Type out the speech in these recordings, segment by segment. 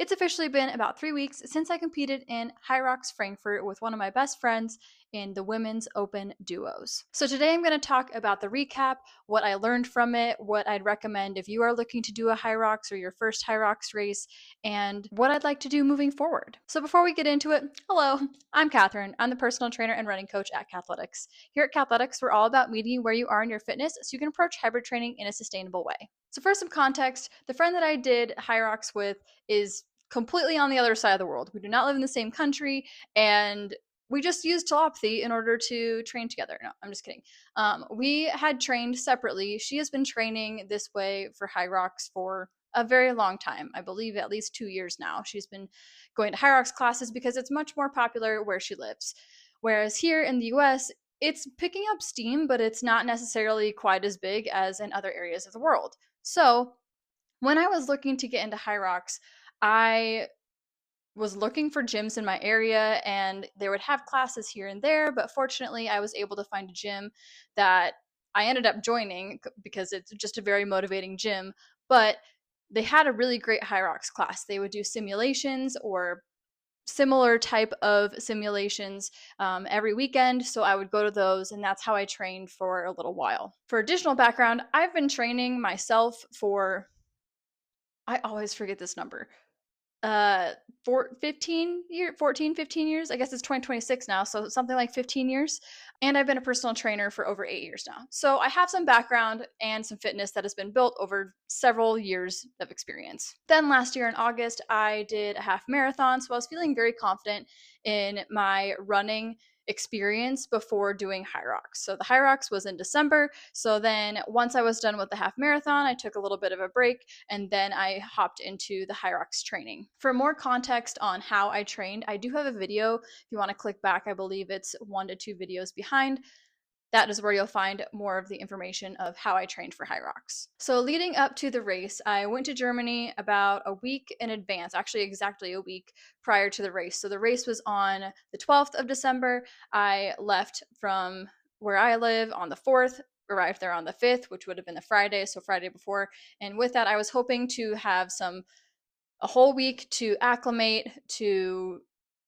It's officially been about 3 weeks since I competed in Hyrox Frankfurt with one of my best friends in the women's open duos. So today I'm going to talk about the recap, what I learned from it, what I'd recommend if you are looking to do a Hyrox or your first Hyrox race, and what I'd like to do moving forward. So before we get into it, hello, I'm Catherine. I'm the personal trainer and running coach at Kathletics. Here at Kathletics, we're all about meeting you where you are in your fitness so you can approach hybrid training in a sustainable way. So for some context, the friend that I did Hyrox with is completely on the other side of the world. We do not live in the same country, and we just used telepathy in order to train together. No, I'm just kidding. We had trained separately. She has been training this way for Hyrox for a very long time. I believe at least 2 years now. She's been going to Hyrox classes because it's much more popular where she lives. Whereas here in the US, it's picking up steam, but it's not necessarily quite as big as in other areas of the world. So when I was looking to get into Hyrox, I was looking for gyms in my area, and they would have classes here and there, but fortunately I was able to find a gym that I ended up joining because it's just a very motivating gym. But they had a really great Hyrox class. They would do simulations or similar type of simulations every weekend, so I would go to those, and that's how I trained for a little while. For additional background, I've been training myself for, I always forget this number, 14 15 years. I guess it's 2026 now, so something like 15 years. And I've been a personal trainer for over 8 years now, so I have some background and some fitness that has been built over several years of experience. Then last year in August, I did a half marathon, so I was feeling very confident in my running experience before doing Hyrox. So the Hyrox was in December, so then once I was done with the half marathon, I took a little bit of a break, and then I hopped into the Hyrox training. For more context on how I trained, I do have a video. If you want to click back, I believe it's 1 to 2 videos behind. That is where you'll find more of the information of how I trained for Hyrox. So leading up to the race, I went to Germany about a week in advance, actually exactly a week prior to the race. So the race was on the 12th of December. I left from where I live on the 4th, arrived there on the 5th, which would have been the Friday, so Friday before. And with that, I was hoping to have a whole week to acclimate to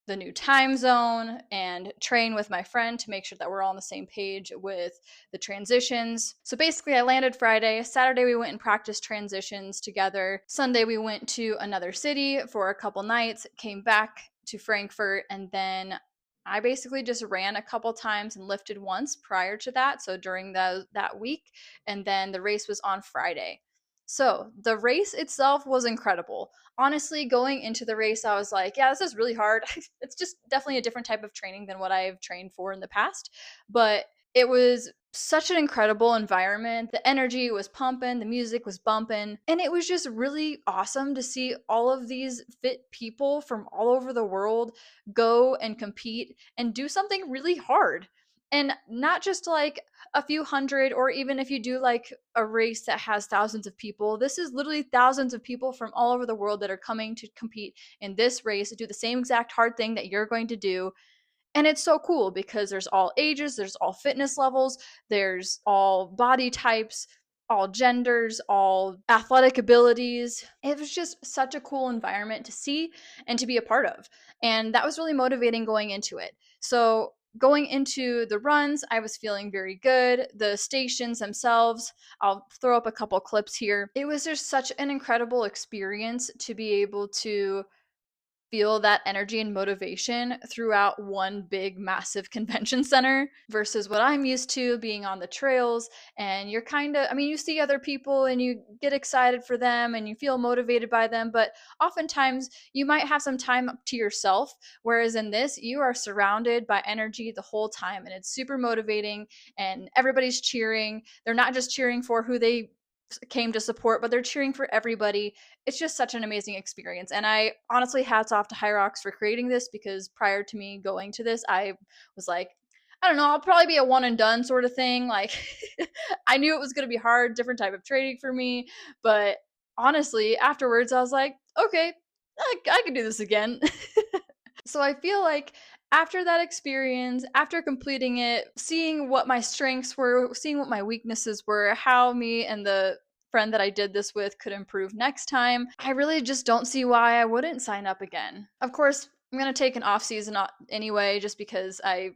the new time zone and train with my friend to make sure that we're all on the same page with the transitions. So basically, I landed Friday. Saturday, we went and practiced transitions together. Sunday, we went to another city for a couple nights, came back to Frankfurt, and then I basically just ran a couple times and lifted once prior to that, so during that week, and then the race was on Friday. So the race itself was incredible. Honestly, going into the race, I was like, yeah, this is really hard. It's just definitely a different type of training than what I've trained for in the past. But it was such an incredible environment. The energy was pumping, the music was bumping, and it was just really awesome to see all of these fit people from all over the world go and compete and do something really hard. And not just like a few hundred, or even if you do like a race that has thousands of people, this is literally thousands of people from all over the world that are coming to compete in this race to do the same exact hard thing that you're going to do. And it's so cool because there's all ages, there's all fitness levels, there's all body types, all genders, all athletic abilities. It was just such a cool environment to see and to be a part of. And that was really motivating going into it. So going into the runs, I was feeling very good. The stations themselves, I'll throw up a couple clips here. It was just such an incredible experience to be able to feel that energy and motivation throughout one big massive convention center versus what I'm used to being on the trails. And you're kind of, I mean, you see other people and you get excited for them and you feel motivated by them, but oftentimes you might have some time to yourself, whereas in this you are surrounded by energy the whole time, and it's super motivating, and everybody's cheering. They're not just cheering for who they came to support, but they're cheering for everybody. It's just such an amazing experience. And I honestly, hats off to Hyrox for creating this, because prior to me going to this, I was like, I don't know, I'll probably be a one and done sort of thing. Like, I knew it was going to be hard, different type of training for me. But honestly, afterwards, I was like, okay, I can do this again. So I feel like after that experience, after completing it, seeing what my strengths were, seeing what my weaknesses were, how me and the friend that I did this with could improve next time, I really just don't see why I wouldn't sign up again. Of course, I'm going to take an off season anyway, just because I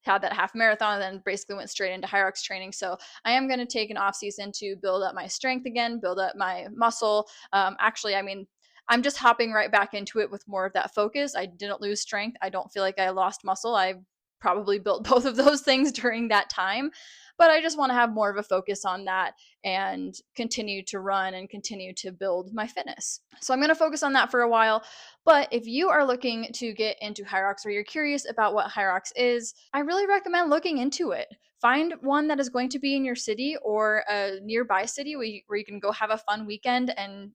had that half marathon and then basically went straight into Hyrox training. So I am going to take an off season to build up my strength again, build up my muscle. Actually, I mean, I'm just hopping right back into it with more of that focus. I didn't lose strength. I don't feel like I lost muscle. I probably built both of those things during that time, but I just want to have more of a focus on that and continue to run and continue to build my fitness. So I'm going to focus on that for a while. But if you are looking to get into Hyrox or you're curious about what Hyrox is, I really recommend looking into it. Find one that is going to be in your city or a nearby city where you can go have a fun weekend and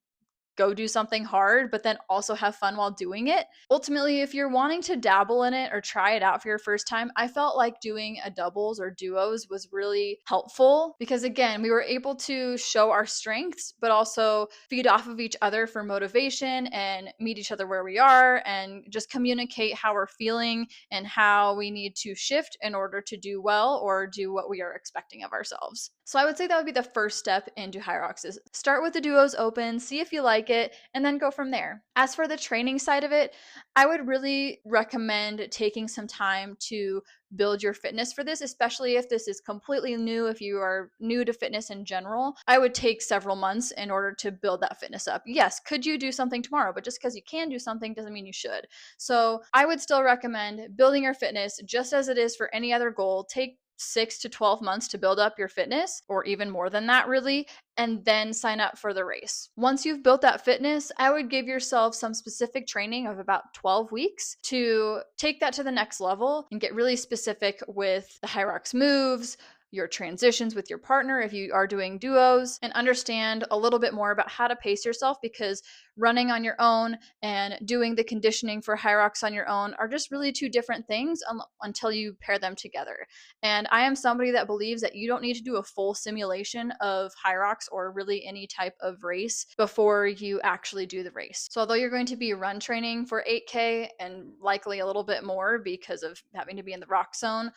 go do something hard, but then also have fun while doing it. Ultimately, if you're wanting to dabble in it or try it out for your first time, I felt like doing a doubles or duos was really helpful because, again, we were able to show our strengths, but also feed off of each other for motivation and meet each other where we are and just communicate how we're feeling and how we need to shift in order to do well or do what we are expecting of ourselves. So I would say that would be the first step into Hyrox is start with the duos open, see if you like it, and then go from there. As for the training side of it, I would really recommend taking some time to build your fitness for this, especially if this is completely new. If you are new to fitness in general, I would take several months in order to build that fitness up. Yes, could you do something tomorrow? But just because you can do something doesn't mean you should. So I would still recommend building your fitness just as it is for any other goal. Take 6 to 12 months to build up your fitness, or even more than that, really, and then sign up for the race. Once you've built that fitness, I would give yourself some specific training of about 12 weeks to take that to the next level and get really specific with the Hyrox moves, your transitions with your partner if you are doing duos, and understand a little bit more about how to pace yourself, because running on your own and doing the conditioning for Hyrox on your own are just really two different things until you pair them together. And I am somebody that believes that you don't need to do a full simulation of Hyrox or really any type of race before you actually do the race. So although you're going to be run training for 8K and likely a little bit more because of having to be in the rock zone,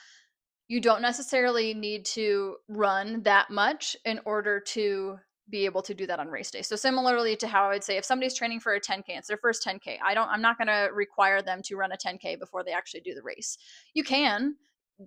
you don't necessarily need to run that much in order to be able to do that on race day. So similarly to how I would say if somebody's training for a 10K, it's their first 10K. I'm not going to require them to run a 10K before they actually do the race. You can.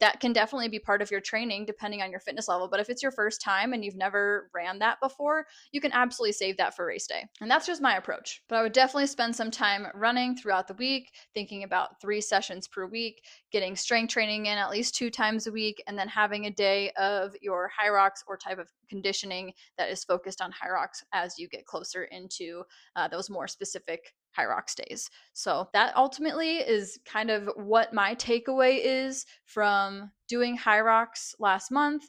That can definitely be part of your training depending on your fitness level. But if it's your first time and you've never ran that before, you can absolutely save that for race day. And that's just my approach. But I would definitely spend some time running throughout the week, thinking about 3 sessions per week, getting strength training in at least 2 times a week, and then having a day of your Hyrox or type of conditioning that is focused on Hyrox as you get closer into those more specific Hyrox days. So that ultimately is kind of what my takeaway is from doing Hyrox last month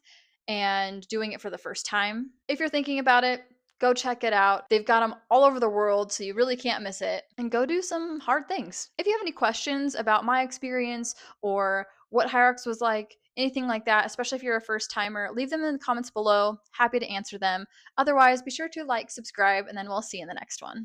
and doing it for the first time. If you're thinking about it, go check it out. They've got them all over the world, so you really can't miss it. And go do some hard things. If you have any questions about my experience or what Hyrox was like, anything like that, especially if you're a first timer, leave them in the comments below. Happy to answer them. Otherwise, be sure to like, subscribe, and then we'll see you in the next one.